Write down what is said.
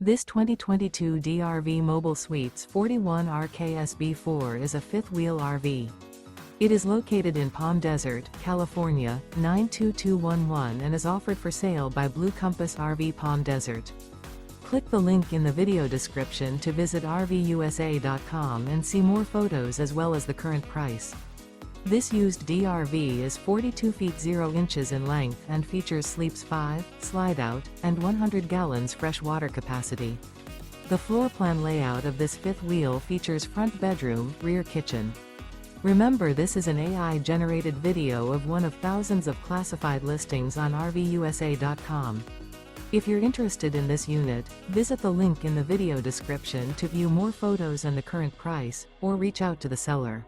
This 2022 DRV Mobile Suites 41 RKSB4 is a fifth-wheel RV. It is located in Palm Desert, California, 92211 and is offered for sale by Blue Compass RV Palm Desert. Click the link in the video description to visit RVUSA.com and see more photos as well as the current price. This used DRV is 42 feet 0 inches in length and features sleeps 5, slide-out, and 100 gallons fresh water capacity. The floor plan layout of this fifth wheel features front bedroom, rear kitchen. Remember, this is an AI-generated video of one of thousands of classified listings on RVUSA.com. If you're interested in this unit, visit the link in the video description to view more photos and the current price, or reach out to the seller.